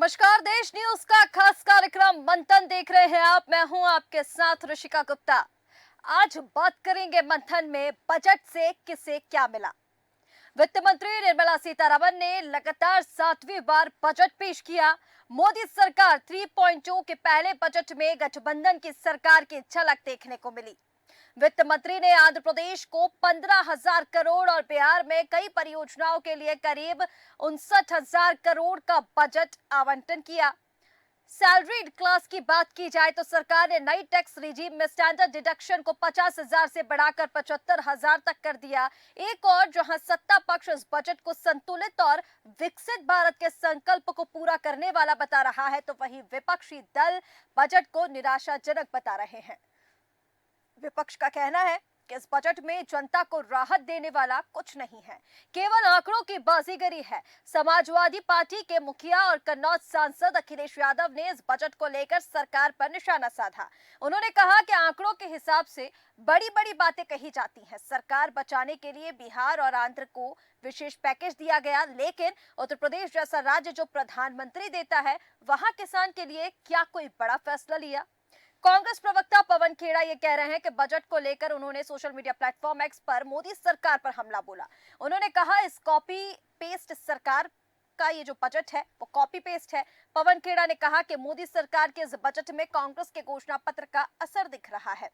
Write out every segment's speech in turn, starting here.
नमस्कार, देश न्यूज का खास कार्यक्रम मंथन देख रहे हैं आप। मैं हूं आपके साथ ऋषिका गुप्ता। आज बात करेंगे मंथन में बजट से किसे क्या मिला। वित्त मंत्री निर्मला सीतारमण ने लगातार 7वीं बार बजट पेश किया। मोदी सरकार 3.0 के पहले बजट में गठबंधन की सरकार की झलक देखने को मिली। वित्त मंत्री ने आंध्र प्रदेश को 15,000 करोड़ और बिहार में कई परियोजनाओं के लिए करीब 59,000 करोड़ का बजट आवंटन किया। सैलरीड क्लास की बात की जाए तो सरकार ने नई टैक्स रिजीम में स्टैंडर्ड डिडक्शन को 50,000 से बढ़ाकर 75,000 तक कर दिया। एक और जहां सत्ता पक्ष इस बजट को संतुलित और विकसित भारत के संकल्प को पूरा करने वाला बता रहा है, तो वहीं विपक्षी दल बजट को निराशाजनक बता रहे हैं। विपक्ष का कहना है कि इस बजट में जनता को राहत देने वाला कुछ नहीं है, केवल आंकड़ों की बाजीगरी है। समाजवादी पार्टी के मुखिया और कन्नौज सांसद अखिलेश यादव ने इस बजट को लेकर सरकार पर निशाना साधा। उन्होंने कहा कि आंकड़ों के हिसाब से बड़ी बड़ी बातें कही जाती हैं। सरकार बचाने के लिए बिहार और आंध्र को विशेष पैकेज दिया गया, लेकिन उत्तर प्रदेश जैसा राज्य जो प्रधानमंत्री देता है, वहां किसान के लिए क्या कोई बड़ा फैसला लिया। कांग्रेस प्रवक्ता पवन खेड़ा ये कह रहे हैं कि बजट को लेकर उन्होंने सोशल मीडिया प्लेटफॉर्म एक्स पर मोदी सरकार पर हमला बोला। उन्होंने कहा इस कॉपी पेस्ट सरकार का ये जो बजट है वो कॉपी पेस्ट है। पवन खेड़ा ने कहा कि मोदी सरकार के इस बजट में कांग्रेस के घोषणा पत्र का असर दिख रहा है,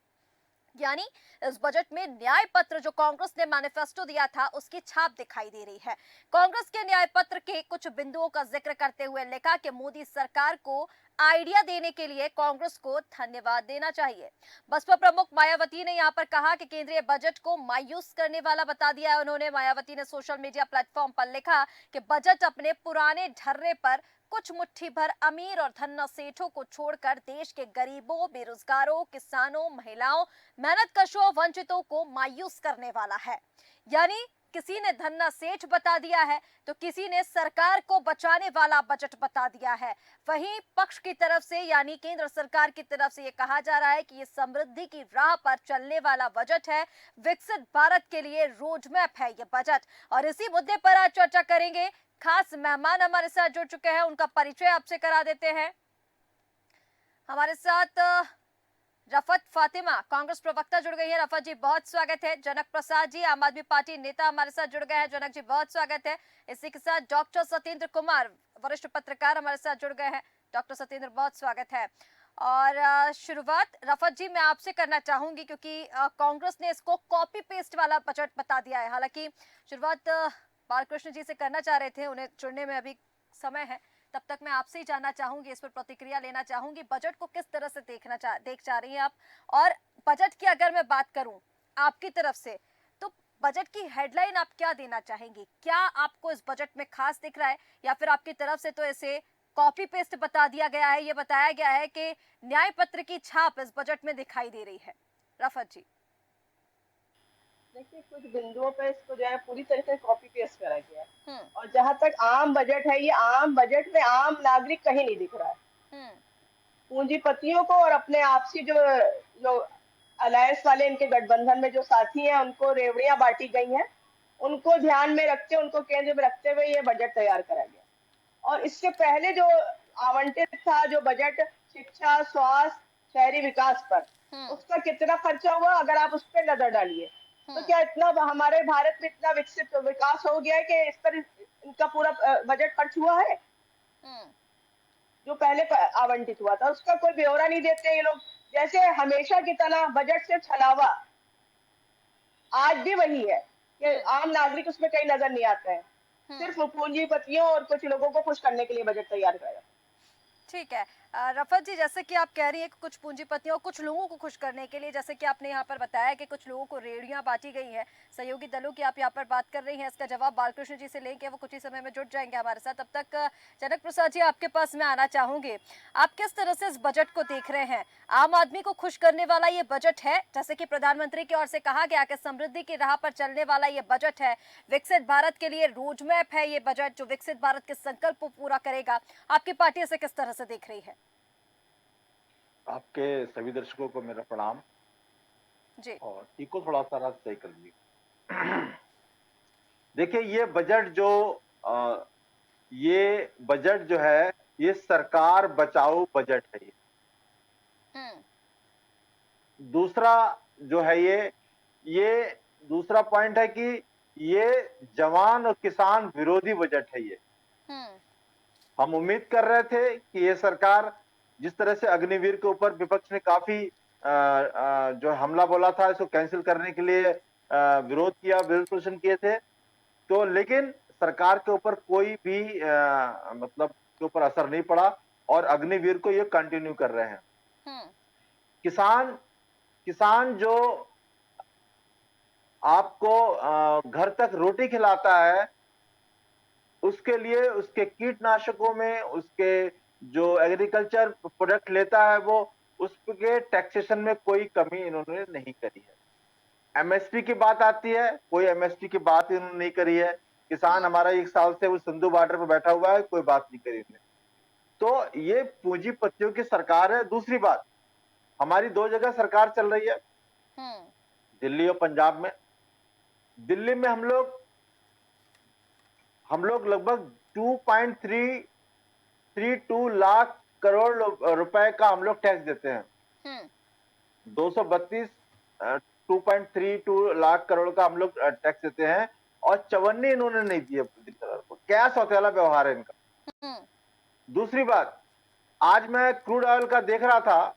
यानी इस बजट में न्याय पत्र जो कांग्रेस ने मैनिफेस्टो दिया था उसकी छाप दिखाई दे रही है। कांग्रेस के न्याय पत्र के कुछ बिंदुओं का जिक्र करते हुए लिखा कि मोदी सरकार को आइडिया देने के लिए कांग्रेस को धन्यवाद देना चाहिए। बसपा प्रमुख मायावती ने यहां पर कहा कि केंद्रीय बजट को मायूस करने वाला बता दिया है। उन्होंने मायावती ने सोशल मीडिया प्लेटफॉर्म पर लिखा कि बजट अपने पुराने ढर्रे पर कुछ मुट्ठी भर अमीर और धन्ना सेठों को छोड़कर देश के गरीबों, बेरोजगारों, किसानों, महिलाओं, मेहनतकशों, वंचितों को मायूस करने वाला है। यानी किसी ने धन्ना सेठ बता दिया है तो किसी ने सरकार को बचाने वाला बजट बता दिया है। वहीं पक्ष की तरफ से यानी केंद्र सरकार की तरफ से ये कहा जा रहा है कि ये समृद्धि की राह पर चलने वाला बजट है, विकसित भारत के लिए रोड मैप है ये बजट। और इसी मुद्दे पर आज चर्चा करेंगे। खास मेहमान हमारे साथ जुड़ चुके हैं, उनका परिचय आपसे करा देते हैं। हमारे साथ रफत फातिमा कांग्रेस प्रवक्ता जुड़ गई है। रफत जी बहुत स्वागत है। जनक प्रसाद जी आम आदमी पार्टी नेता हमारे साथ जुड़ गए हैं। जनक जी बहुत स्वागत है। इसी के साथ डॉक्टर सत्येंद्र कुमार वरिष्ठ पत्रकार हमारे साथ जुड़ गए हैं। डॉक्टर सत्येंद्र बहुत स्वागत है। और शुरुआत रफत जी मैं आपसे करना चाहूंगी क्योंकि कांग्रेस ने इसको कॉपी पेस्ट वाला बजट बता दिया है। हालांकि शुरुआत बालकृष्ण जी से करना चाह रहे थे, उन्हें चुनने में अभी समय है। तब तक मैं आपसे ही जानना चाहूंगी, इस पर प्रतिक्रिया लेना चाहूंगी। बजट को किस तरह से देख चाह रही हैं आप, और बजट की अगर मैं बात करूं आपकी तरफ से तो बजट की हेडलाइन आप क्या देना चाहेंगी? क्या आपको इस बजट में खास दिख रहा है, या फिर आपकी तरफ से तो ऐसे कॉपी पेस्ट बता दिया गया है, ये बताया गया है कि न्याय पत्र की छाप इस बजट में दिखाई दे रही है? रफत जी देखिए, कुछ बिंदुओं पे इसको जो है पूरी तरह से कॉपी पेस्ट करा गया है। हम्म और जहां तक आम बजट है, ये आम बजट में आम नागरिक कहीं नहीं दिख रहा है। हम्म पूंजीपतियों को और अपने आपसी जो जो अलायंस वाले इनके गठबंधन में जो साथी हैं उनको रेवड़ियां बांटी गई हैं। उनको ध्यान में रखते, उनको केंद्र में रखते हुए ये बजट तैयार करा गया। और इससे पहले जो आवंटित था जो बजट शिक्षा, स्वास्थ्य, शहरी विकास पर, हम्म उसका कितना खर्चा हुआ अगर आप उस पर नजर डालिए, तो हम्म क्या इतना हमारे भारत में इतना विकसित विकास हो गया है कि इस पर इनका पूरा बजट खर्च हुआ है? हम्म जो पहले आवंटित हुआ था उसका कोई ब्यौरा नहीं देते ये लोग। जैसे हमेशा की तरह बजट से छलावा आज भी वही है कि हम्म आम नागरिक उसमें कहीं नजर नहीं आता है। हम्म सिर्फ पूंजीपतियों और कुछ लोगों को खुश करने के लिए बजट तैयार किया जाता ठीक है। रफत जी जैसे कि आप कह रही हैं कि कुछ पूंजीपतियों कुछ लोगों को खुश करने के लिए, जैसे कि आपने यहाँ पर बताया कि कुछ लोगों को रेहड़ियां बांटी गई हैं, सहयोगी दलों की आप यहाँ पर बात कर रही हैं। इसका जवाब बालकृष्ण जी से लेंगे, वो कुछ ही समय में जुड़ जाएंगे हमारे साथ। तब तक जनक प्रसाद जी आपके पास मैं आना चाहूंगी। आप किस तरह से इस बजट को देख रहे हैं? आम आदमी को खुश करने वाला ये बजट है, जैसे कि प्रधानमंत्री की ओर से कहा गया कि समृद्धि की राह पर चलने वाला ये बजट है, विकसित भारत के लिए रोड मैप है ये बजट जो विकसित भारत के संकल्प को पूरा करेगा। आपकी पार्टी इसे किस तरह से देख रही है? आपके सभी दर्शकों को मेरा प्रणाम। जी और इको थोड़ा सा रात तय कर लीजिए। देखिए, ये बजट जो है ये सरकार बचाओ बजट है ये। दूसरा जो है ये दूसरा पॉइंट है कि ये जवान और किसान विरोधी बजट है ये। हम उम्मीद कर रहे थे कि ये सरकार जिस तरह से अग्निवीर के ऊपर विपक्ष ने काफी जो हमला बोला था, इसको कैंसिल करने के लिए विरोध प्रदर्शन किए थे, तो लेकिन सरकार के ऊपर कोई भी मतलब के ऊपर असर नहीं पड़ा और अग्निवीर को ये कंटिन्यू कर रहे हैं। किसान जो आपको घर तक रोटी खिलाता है, उसके लिए उसके कीटनाशकों में, उसके जो एग्रीकल्चर प्रोडक्ट लेता है, वो उसके टैक्सेशन में कोई कमी इन्होंने नहीं करी है। एमएसपी की बात आती है, कोई एमएसपी की बात इन्होंने नहीं करी है। किसान हमारा 1 साल से वो सिंधु बॉर्डर पर बैठा हुआ है, कोई बात नहीं करी इन्होंने। तो ये पूंजीपतियों की सरकार है। दूसरी बात, हमारी 2 जगह सरकार चल रही है, दिल्ली और पंजाब में। दिल्ली में हम लोग लगभग 2.332 लाख करोड़ रुपए का हम लोग टैक्स देते हैं। 232 लाख करोड़ का हम लोग टैक्स देते हैं और 54 इन्होंने नहीं दिए सरकार को। क्या सौतेला व्यवहार है इनका। दूसरी बात, आज मैं क्रूड ऑयल का देख रहा था,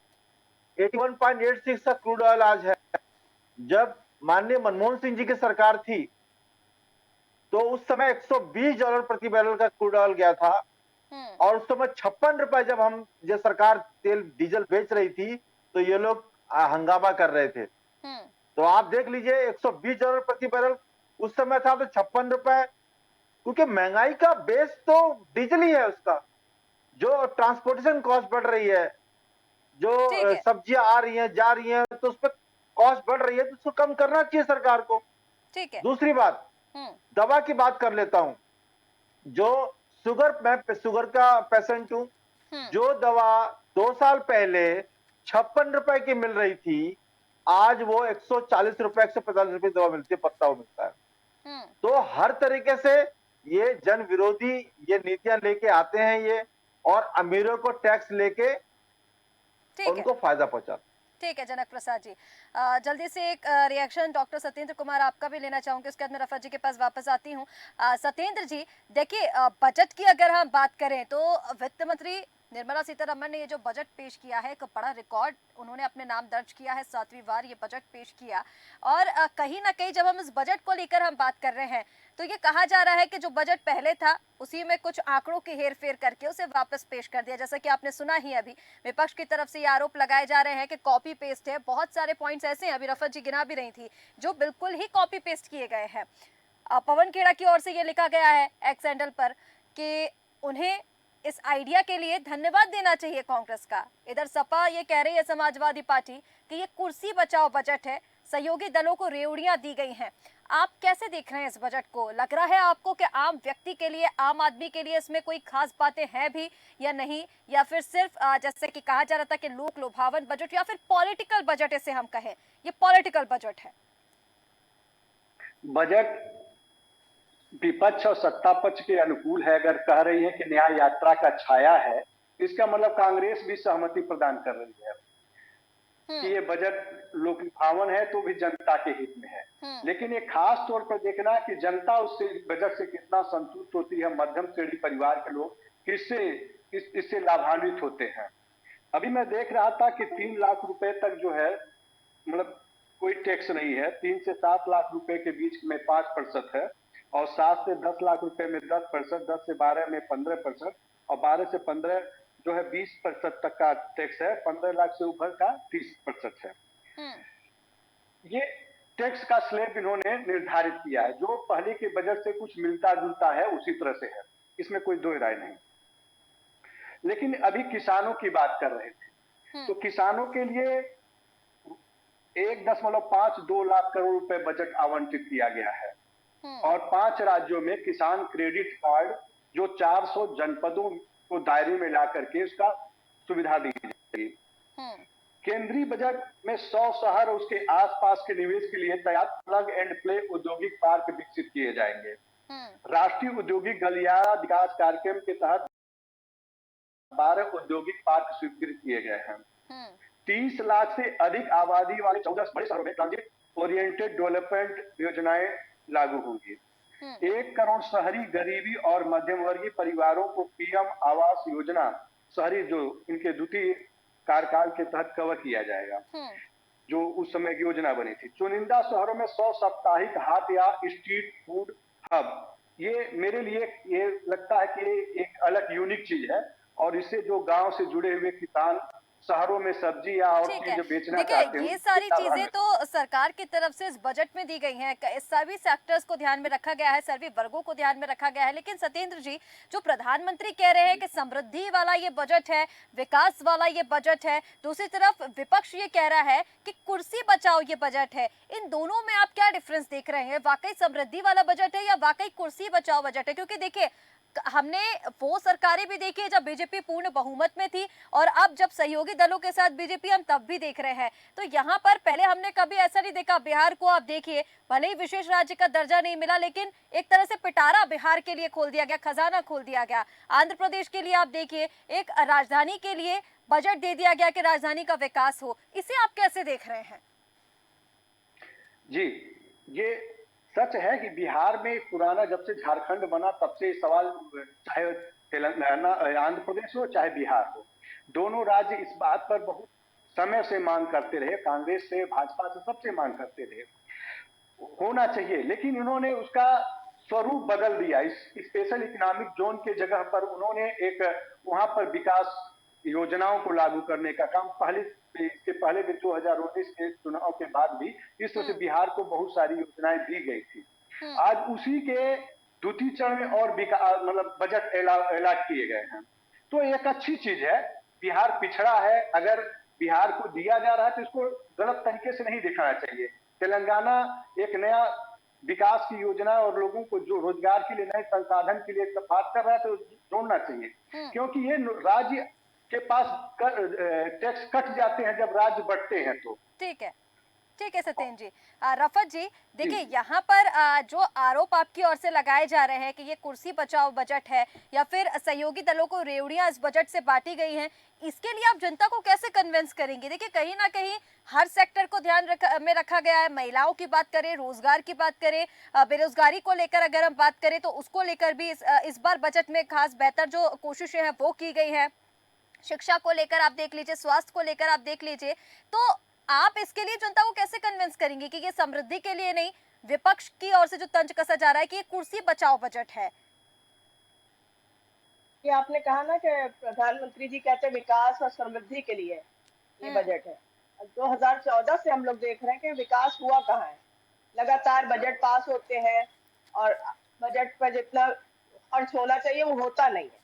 81.86 का क्रूड ऑयल आज है। जब माननीय मनमोहन सिंह जी की सरकार थी तो उस समय $120 प्रति बैरल का क्रूड ऑयल गया था और उस समय 56 रुपए जब हम ये सरकार तेल डीजल बेच रही थी तो ये लोग हंगामा कर रहे थे। तो आप देख लीजिए, $120 प्रति बैरल उस समय था, तो 56 रुपए, क्योंकि महंगाई का बेस तो डीजल ही है। उसका जो ट्रांसपोर्टेशन कॉस्ट बढ़ रही है, जो सब्जियां आ रही हैं जा रही हैं, तो उस पर कॉस्ट बढ़ रही है, तो उसको कम करना चाहिए सरकार को। ठीक है। दूसरी बात, दवा की बात कर लेता हूं। मैं शुगर का पेशेंट हूं। जो दवा 2 साल पहले 56 रुपए की मिल रही थी, आज वो 140 रुपए 150 रुपए दवा मिलती है, पत्ता मिलता है। तो हर तरीके से ये जन विरोधी ये नीतियां लेके आते हैं ये, और अमीरों को टैक्स लेके उनको फायदा पहुंचाते। ठीक है जनक प्रसाद जी, जल्दी से एक रिएक्शन डॉक्टर सत्येंद्र कुमार आपका भी लेना चाहूंगी, उसके बाद मैं रफत जी के पास वापस आती हूँ। सत्येंद्र जी, देखिए बजट की अगर हम बात करें तो वित्त मंत्री निर्मला सीतारमण ने ये जो बजट पेश किया है, एक बड़ा रिकॉर्ड उन्होंने अपने नाम दर्ज किया है। 7वीं बार ये बजट पेश किया और कहीं ना कहीं जब हम इस बजट को लेकर हम बात कर रहे हैं तो ये कहा जा रहा है कि जो बजट पहले था उसी में कुछ आंकड़ों की हेरफेर करके उसे वापस पेश कर दिया। जैसा कि आपने सुना ही, अभी विपक्ष की तरफ से ये आरोप लगाए जा रहे हैं कि कॉपी पेस्ट है। बहुत सारे पॉइंट्स ऐसे हैं, अभी रफत जी गिना भी रही थी, जो बिल्कुल ही कॉपी पेस्ट किए गए हैं। पवन खेड़ा की ओर से ये लिखा गया है एक्स हैंडल पर कि उन्हें इस आइडिया के लिए धन्यवाद देना चाहिए कांग्रेस का। इधर सपा ये कह रही है, समाजवादी पार्टी, कि ये कुर्सी बचाओ बजट है, सहयोगी दलों को रेवड़ियां दी गई हैं। आप कैसे देख रहे हैं इस बजट को? लग रहा है आपको कि आम व्यक्ति के लिए, आम आदमी के लिए इसमें कोई खास बातें हैं भी या नहीं, या फिर सिर्फ जैसे कि कहा जा रहा था कि लोक लुभावन बजट, या फिर पॉलिटिकल बजट इसे हम कहें, ये पॉलिटिकल बजट है? बजट विपक्ष और सत्ता पक्ष के अनुकूल है। अगर कह रही है कि न्याय यात्रा का छाया है, इसका मतलब कांग्रेस भी सहमति प्रदान कर रही है कि ये बजट लोकलुभावन है तो भी जनता के हित में है। लेकिन ये खास तौर पर देखना कि जनता उससे बजट से कितना संतुष्ट होती है, मध्यम श्रेणी परिवार के लोग इससे लाभान्वित होते हैं। अभी मैं देख रहा था कि 3 लाख रुपए तक जो है, मतलब कोई टैक्स नहीं है। 3 से 7 लाख रुपए के बीच में 5% है, और 7 से 10 लाख रुपए में 10%, 10 से 12 में 15%, और 12 से 15 जो है 20% तक का टैक्स है। 15 लाख से ऊपर का 30% है। ये टैक्स का स्लैब इन्होंने निर्धारित किया है, जो पहले के बजट से कुछ मिलता जुलता है, उसी तरह से है, इसमें कोई दो राय नहीं। लेकिन अभी किसानों की बात कर रहे थे, तो किसानों के लिए 1.52 लाख करोड़ रुपए बजट आवंटित किया गया है, और 5 राज्यों में किसान क्रेडिट कार्ड जो 400 जनपदों को दायरे में ला करके उसका सुविधा दी जाएगी। केंद्रीय बजट में 100 शहर उसके आसपास के निवेश के लिए तैयार प्लग एंड प्ले औद्योगिक पार्क विकसित किए जाएंगे। राष्ट्रीय औद्योगिक गलियारा विकास कार्यक्रम के तहत 12 औद्योगिक पार्क स्वीकृत किए गए हैं। 30 लाख से अधिक आबादी वाले 14 बड़े शहरों में ट्रांजिट ओरिएंटेड डेवलपमेंट योजनाएं लागू होंगी। 1 करोड़ शहरी गरीबी और मध्यम वर्गीय परिवारों को पीएम आवास योजना शहरी जो इनके द्वितीय कार्यकाल के तहत कवर किया जाएगा, जो उस समय की योजना बनी थी। चुनिंदा शहरों में 100 साप्ताहिक हाट या स्ट्रीट फूड हब, ये मेरे लिए ये लगता है कि एक अलग यूनिक चीज है, और इससे जो गांव से जुड़े हुए किसान शहरों में सब्जी या और चीजें बेचना चाहते हैं, ये सारी चीजें तो सरकार की तरफ से इस बजट में दी गई हैं, सभी सेक्टर्स को ध्यान में रखा गया है, सभी वर्गों को ध्यान में रखा गया है। लेकिन सत्येंद्र जी, जो प्रधानमंत्री कह रहे हैं कि समृद्धि वाला ये बजट है, विकास वाला ये बजट है, दूसरी तरफ विपक्ष ये कह रहा है कि कुर्सी बचाओ ये बजट है, इन दोनों में आप क्या डिफरेंस देख रहे हैं? वाकई समृद्धि वाला बजट है या वाकई कुर्सी बचाओ बजट है? क्योंकि देखिए, हमने वो सरकारें भी देखी है जब बीजेपी पूर्ण बहुमत में थी, और अब जब सहयोगी दलों के साथ बीजेपी, हम तब भी देख रहे हैं। तो यहाँ पर पहले हमने कभी ऐसा नहीं देखा। बिहार को आप देखिए, भले ही विशेष राज्य का दर्जा नहीं मिला, लेकिन एक तरह से पिटारा बिहार के लिए खोल दिया गया, खजाना खोल दिया गया। आंध्र प्रदेश के लिए आप देखिए, एक राजधानी के लिए बजट दे दिया गया कि राजधानी का विकास हो। इसे आप कैसे देख रहे हैं? जी, ये सच है कि बिहार में पुराना, जब से झारखंड बना तब से सवाल, चाहे तेलंगाना, आंध्र प्रदेश हो चाहे बिहार हो, दोनों राज्य इस बात पर बहुत समय से मांग करते रहे, कांग्रेस से, भाजपा से, सबसे मांग करते रहे होना चाहिए। लेकिन इन्होंने उसका स्वरूप बदल दिया। इस स्पेशल इकोनॉमिक जोन के जगह पर उन्होंने एक वहां पर विकास योजनाओं को लागू करने का काम इसके पहले भी 2019 के चुनाव के बाद भी इस तरह से बिहार को बहुत सारी योजनाएं दी गई थी। आज उसी के द्वितीय चरण में और मतलब बजट ऐलान किए गए हैं, तो एक अच्छी चीज है। बिहार पिछड़ा है, अगर बिहार को दिया जा रहा है तो इसको गलत तरीके से नहीं दिखाना चाहिए। तेलंगाना एक नया विकास की योजना और लोगों को जो रोजगार के लिए, नए संसाधन के लिए बात कर रहा है तो जोड़ना चाहिए, क्योंकि ये राज्य के पास टैक्स कट जाते हैं जब राज्य बढ़ते हैं। तो ठीक है सत्येंद्र जी। रफत जी, देखिए यहाँ पर जो आरोप आपकी ओर से लगाए जा रहे हैं कि ये कुर्सी बचाओ बजट है या फिर सहयोगी दलों को रेवड़ियां इस बजट से बांटी गई हैं, इसके लिए आप जनता को कैसे कन्विंस करेंगे? देखिए, कहीं ना कहीं हर सेक्टर को ध्यान में रखा गया है। महिलाओं की बात करें, रोजगार की बात करें, बेरोजगारी को लेकर अगर हम बात करें तो उसको लेकर भी इस बार बजट में खास बेहतर जो कोशिशें हैं वो की गई है। शिक्षा को लेकर आप देख लीजिए, स्वास्थ्य को लेकर आप देख लीजिए। तो आप इसके लिए जनता को कैसे कन्विंस करेंगे कि ये समृद्धि के लिए नहीं, विपक्ष की ओर से जो तंज कसा जा रहा है कि ये कुर्सी बचाओ बजट है? कि आपने कहा ना कि प्रधानमंत्री जी कहते हैं विकास और समृद्धि के लिए ये बजट है। 2014 से हम लोग देख रहे हैं कि विकास हुआ कहाँ है। लगातार बजट पास होते हैं और बजट पर जितना खर्च होना चाहिए वो होता नहीं है।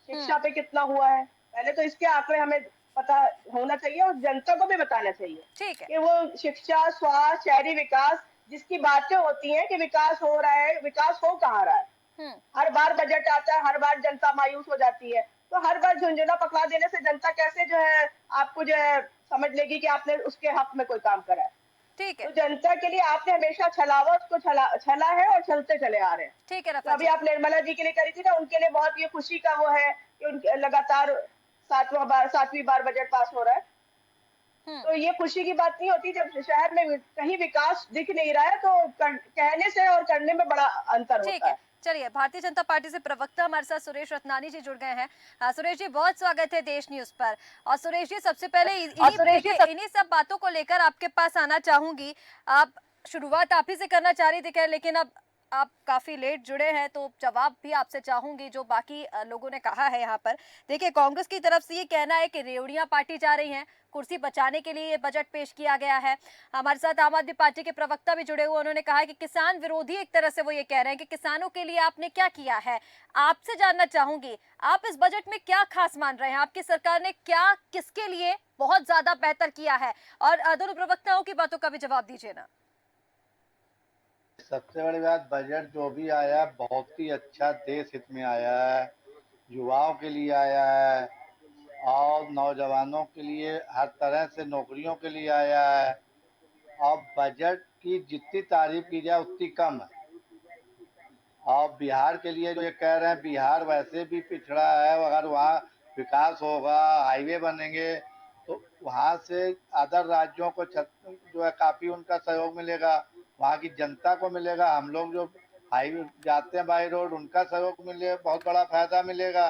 शिक्षा पे कितना हुआ है, पहले तो इसके आंकड़े हमें पता होना चाहिए और जनता को भी बताना चाहिए। ठीक है कि वो शिक्षा, स्वास्थ्य, शहरी विकास जिसकी बातें होती हैं कि विकास हो रहा है, विकास हो कहाँ रहा है। हर बार बजट आता है, हर बार जनता मायूस हो जाती है, तो हर बार झुंझुना पकड़ा देने से जनता कैसे जो है आपको जो है समझ लेगी कि आपने उसके हक में कोई काम करा है। ठीक है, तो जनता के लिए आपने हमेशा छलावत को छला है और चलते चले आ रहे हैं। ठीक है। तो अभी आप निर्मला जी के लिए करी थी ना, उनके लिए बहुत ये खुशी का वो है कि उनके लगातार 7वीं बार बजट पास हो रहा है। तो ये खुशी की बात नहीं होती जब शहर में कहीं विकास दिख नहीं रहा है, तो कहने से और करने में बड़ा अंतर होता है। चलिए, भारतीय जनता पार्टी से प्रवक्ता हमारे साथ सुरेश रत्नानी जी जुड़ गए हैं। सुरेश जी, बहुत स्वागत है देश न्यूज पर। और सुरेश जी, सबसे पहले इन्हीं सब बातों को लेकर आपके पास आना चाहूंगी। आप शुरुआत आप ही से करना चाह रही थी, लेकिन अब आप काफी लेट जुड़े हैं तो जवाब भी आपसे चाहूंगी जो बाकी लोगों ने कहा है। यहाँ पर देखिए, कांग्रेस की तरफ से ये कहना है कि रेवड़ियां पाटी जा रही हैं, कुर्सी बचाने के लिए ये बजट पेश किया गया है। हमारे साथ आम आदमी पार्टी के प्रवक्ता भी जुड़े हुए, उन्होंने कहा है कि किसान विरोधी एक तरह से वो ये कह रहे हैं कि किसानों के लिए आपने क्या किया है। आपसे जानना चाहूंगी, आप इस बजट में क्या खास मान रहे हैं? आपकी सरकार ने क्या किसके लिए बहुत ज्यादा बेहतर किया है? और दोनों प्रवक्ताओं की बातों का भी जवाब दीजिए ना। सबसे बड़ी बात, बजट जो भी आया बहुत ही अच्छा देश हित में आया है, युवाओं के लिए आया है और नौजवानों के लिए हर तरह से नौकरियों के लिए आया है। और बजट की जितनी तारीफ की जाए उतनी कम है। और बिहार के लिए जो ये कह रहे हैं, बिहार वैसे भी पिछड़ा है, अगर वहाँ विकास होगा, हाईवे बनेंगे, तो वहाँ से अदर राज्यों को जो है काफी उनका सहयोग मिलेगा, वहाँ की जनता को मिलेगा, हम लोग जो हाईवे जाते हैं बाई रोड उनका सहयोग मिलेगा, बहुत बड़ा फायदा मिलेगा।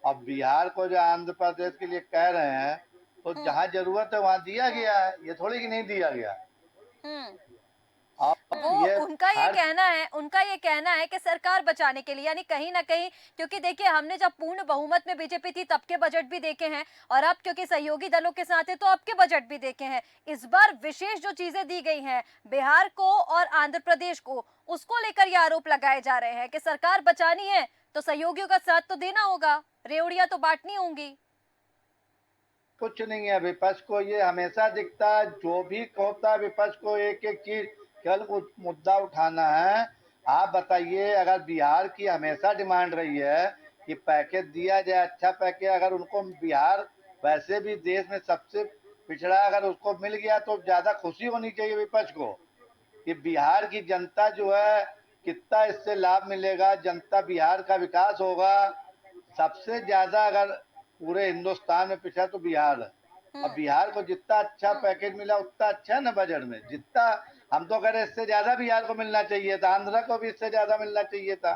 अब बिहार को जो आंध्र प्रदेश के लिए कह रहे हैं, तो जहाँ जरूरत है वहाँ दिया गया है, ये थोड़ी कि नहीं दिया गया। वो उनका ये कहना है कि सरकार बचाने के लिए, यानी कहीं ना कहीं, क्योंकि देखिए हमने जब पूर्ण बहुमत में बीजेपी थी तब के बजट भी देखे हैं, और अब क्योंकि सहयोगी दलों के साथ है तो अब के बजट भी देखे हैं। इस बार विशेष जो चीजें दी गई हैं बिहार को और आंध्र प्रदेश को, उसको लेकर ये आरोप लगाए जा रहे हैं कि सरकार बचानी है तो सहयोगियों का साथ तो देना होगा, रेवड़ियां तो बांटनी होंगी। कुछ नहीं है, विपक्ष को ये हमेशा दिखता है, जो भी होता है विपक्ष को एक एक चीज केवल मुद्दा उठाना है। आप बताइए, अगर बिहार की हमेशा डिमांड रही है कि पैकेज दिया जाए, अच्छा पैकेज, अगर उनको बिहार वैसे भी देश में सबसे पिछड़ा, अगर उसको मिल गया तो ज्यादा खुशी होनी चाहिए विपक्ष को कि बिहार की जनता जो है कितना इससे लाभ मिलेगा, जनता बिहार का विकास होगा। सबसे ज्यादा अगर पूरे हिंदुस्तान में पिछड़ा तो बिहार है, और बिहार को जितना अच्छा पैकेज मिला उतना अच्छा है ना बजट में, जितना हम तो कह रहे इससे ज्यादा बिहार को मिलना चाहिए था, आंध्र को भी इससे ज्यादा मिलना चाहिए था।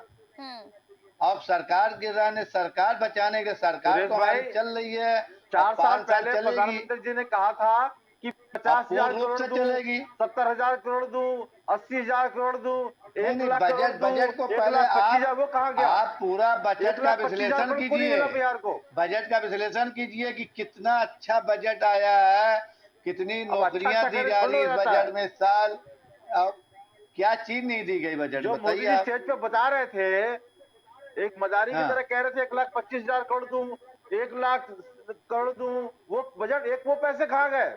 अब सरकार गिराने, सरकार बचाने के, सरकार तो हमारी चल रही है, 4 साल पहले प्रधानमंत्री जी ने कहा था कि 50,000 करोड़ दूं, 70,000 करोड़ दूं, 80,000 करोड़ दूं, 1 लाख बजट को पहले वो कहाँ गया? आप पूरा बजट का विश्लेषण कीजिए, बिहार को बजट का विश्लेषण कीजिए कि कितना अच्छा बजट आया है, कितनी नौकरियां दी जा रही है इस बजट में, साल क्या चीज नहीं दी गई बजट में, मोदी जी स्टेज पे बता रहे थे, एक मजारी की तरह कह रहे थे 1,25,000 करोड़ दूं, 1 लाख करोड़ दूं, वो बजट वो पैसे कहाँ गए?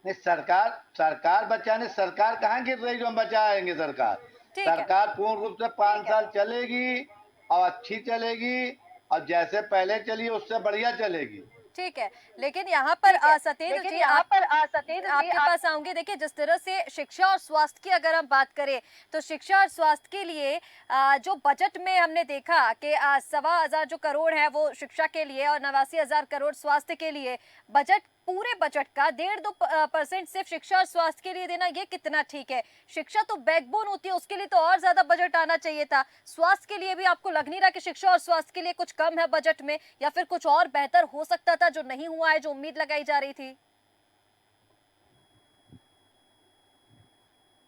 नहीं, सरकार बचाने, सरकार कहाँ गिर रही जो हम बचाएंगे? सरकार पूर्ण रूप से 5 साल चलेगी और अच्छी चलेगी, और जैसे पहले चली उससे बढ़िया चलेगी। ठीक है, लेकिन यहाँ पर सत्येंद्र जी, आपके पास आऊंगे। देखिए, जिस तरह से शिक्षा और स्वास्थ्य की अगर हम बात करें तो शिक्षा और स्वास्थ्य के लिए जो बजट में हमने देखा कि 1,15,000 जो करोड़ है वो शिक्षा के लिए और 89,000 करोड़ स्वास्थ्य के लिए, बजट पूरे बजट का 1.5-2% सिर्फ शिक्षा और स्वास्थ्य के लिए देना, ये कितना ठीक है? शिक्षा तो बैकबोन होती है, उसके लिए तो और ज्यादा बजट आना चाहिए था। स्वास्थ्य के लिए भी आपको लग नहीं रहा कि शिक्षा और स्वास्थ्य के लिए कुछ कम है बजट में, या फिर कुछ और बेहतर हो सकता था जो नहीं हुआ है, जो उम्मीद लगाई जा रही थी?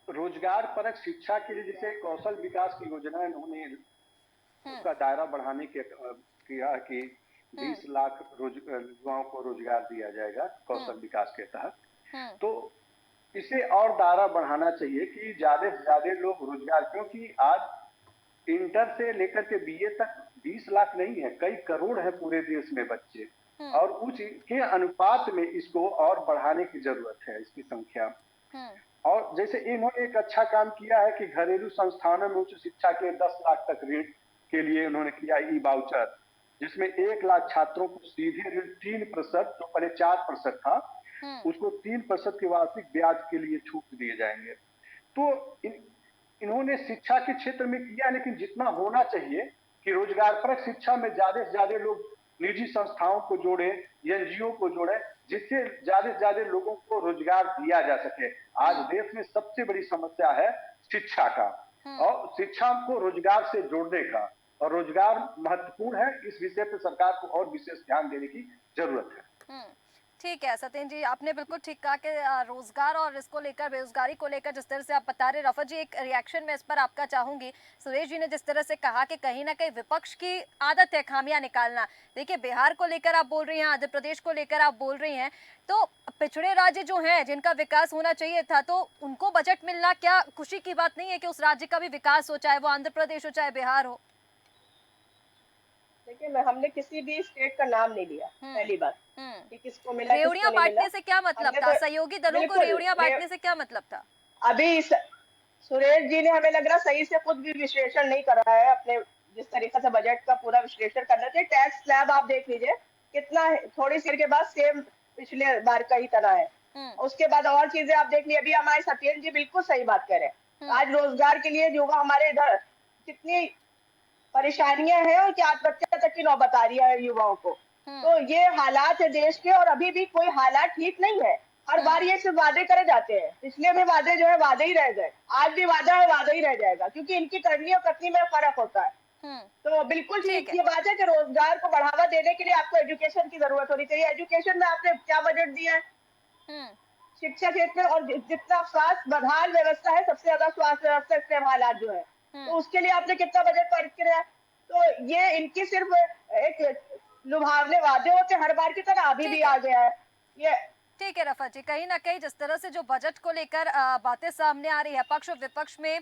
रोजगार परक शिक्षा के लिए जैसे कौशल विकास की योजना इन्होंने उसका दायरा बढ़ाने के किया कि 20 लाख युवाओं को रोजगार दिया जाएगा कौशल विकास के तहत। तो इसे और दायरा बढ़ाना चाहिए कि ज्यादा से ज्यादा लोग रोजगार, क्योंकि आज इंटर से लेकर के बीए तक 20 लाख नहीं है, कई करोड़ है पूरे देश में बच्चे, और उस के अनुपात में इसको और बढ़ाने की जरूरत है, इसकी संख्या। और जैसे इन्होंने एक अच्छा काम किया है कि घरेलू संस्थानों में उच्च शिक्षा के 10 लाख तक ऋण के लिए उन्होंने किया ई वाउचर, जिसमें 1 लाख छात्रों को सीधे ऋण 3%, जो पहले 4% था, उसको 3% के वार्षिक ब्याज के लिए छूट दिए जाएंगे। तो इन्होंने शिक्षा के क्षेत्र में किया, लेकिन जितना होना चाहिए कि रोजगार परक शिक्षा में ज्यादा से ज्यादा लोग निजी संस्थाओं को जोड़े, एनजीओ को जोड़े, जिससे ज्यादा से ज्यादा लोगों को रोजगार दिया जा सके। आज देश में सबसे बड़ी समस्या है शिक्षा का, और शिक्षा को रोजगार से जोड़ने का, और रोजगार महत्वपूर्ण है, इस विषय पर सरकार को और विशेष ध्यान देने की जरूरत है। ठीक है सत्येंद्र जी, आपने बिल्कुल ठीक कहा कि रोजगार और इसको लेकर, बेरोजगारी को लेकर जिस तरह से आप बता रहे। रफत जी, एक रिएक्शन में इस पर आपका चाहूंगी। सुरेश जी ने जिस तरह से कहा कि कहीं ना कहीं विपक्ष की आदत है खामियां निकालना। देखिए, बिहार को लेकर आप बोल रही हैं, आंध्र प्रदेश को लेकर आप बोल रही हैं, तो पिछड़े राज्य जो हैं जिनका विकास होना चाहिए था, तो उनको बजट मिलना क्या खुशी की बात नहीं है कि उस राज्य का भी विकास हो, चाहे वो आंध्र प्रदेश हो चाहे बिहार हो? देखिए, हमने किसी भी स्टेट का नाम नहीं लिया, पहली बात कि किसको मिला, रेवड़ियां बांटने से क्या मतलब था? सहयोगी दलों को रेवड़ियां बांटने से क्या मतलब था? अभी सुरेश जी ने, हमें लग रहा, सही से खुद भी विश्लेषण नहीं कर रहा है अपने, जिस तरीके से बजट का पूरा विश्लेषण करना चाहिए। टैक्स स्लैब आप देख लीजिए कितना है, थोड़ी देर के बाद सेम पिछले बार का ही तरह है। उसके बाद और चीजें आप देख लीजिए। अभी हमारे सत्येंद्र जी बिल्कुल सही बात कह रहे हैं। आज रोजगार के लिए युवा हमारे इधर कितनी परेशानियां हैं और कि आत्महत्या तक की नौबत आ रही है युवाओं को। तो ये हालात है देश के, और अभी भी कोई हालात ठीक नहीं है। हर बार ये सिर्फ वादे करे जाते हैं, पिछले भी वादे जो है वादे ही रह गए, आज भी वादा है वादा ही रह जाएगा, क्योंकि इनकी करनी और कथनी में फर्क होता है। तो बिल्कुल ठीक ये बात है कि रोजगार को बढ़ावा देने के लिए आपको एजुकेशन की जरूरत होनी चाहिए। एजुकेशन में आपने क्या बजट दिया है? शिक्षा क्षेत्र में, और जितना स्वास्थ्य बदहाल व्यवस्था है, सबसे ज्यादा स्वास्थ्य व्यवस्था के हालात जो है, तो उसके लिए आपने कितना बजट खर्च किया? तो ये इनकी सिर्फ एक लुभावने वादे होते हर बार की तरह अभी भी आ गया है ये। ठीक है रफत जी, कहीं ना कहीं जिस तरह से जो बजट को लेकर बातें सामने आ रही है, पक्ष और विपक्ष में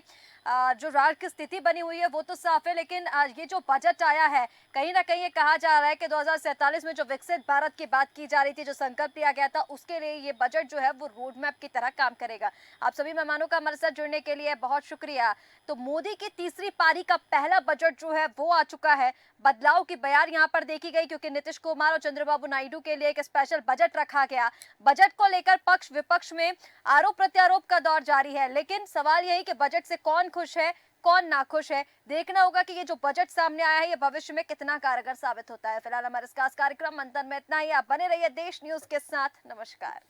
जो राज की स्थिति बनी हुई है वो तो साफ है, लेकिन ये जो बजट आया है कहीं ना कहीं ये कहा जा रहा है कि 2047 में जो विकसित भारत की बात की जा रही थी, जो संकल्प लिया गया था, उसके लिए ये बजट जो है वो रोड मैप की तरह काम करेगा। आप सभी मेहमानों का हमारे साथ जुड़ने के लिए बहुत शुक्रिया। तो मोदी की तीसरी पारी का पहला बजट जो है वो आ चुका है। बदलाव की बयार यहाँ पर देखी गई, क्योंकि नीतीश कुमार और चंद्रबाबू नायडू के लिए एक स्पेशल बजट रखा गया। बजट को लेकर पक्ष विपक्ष में आरोप प्रत्यारोप का दौर जारी है, लेकिन सवाल यही कि बजट से कौन खुश है कौन नाखुश है। देखना होगा कि ये जो बजट सामने आया है ये भविष्य में कितना कारगर साबित होता है। फिलहाल हमारे इस खास कार्यक्रम मंथन में इतना ही। आप बने रहिए देश न्यूज के साथ। नमस्कार।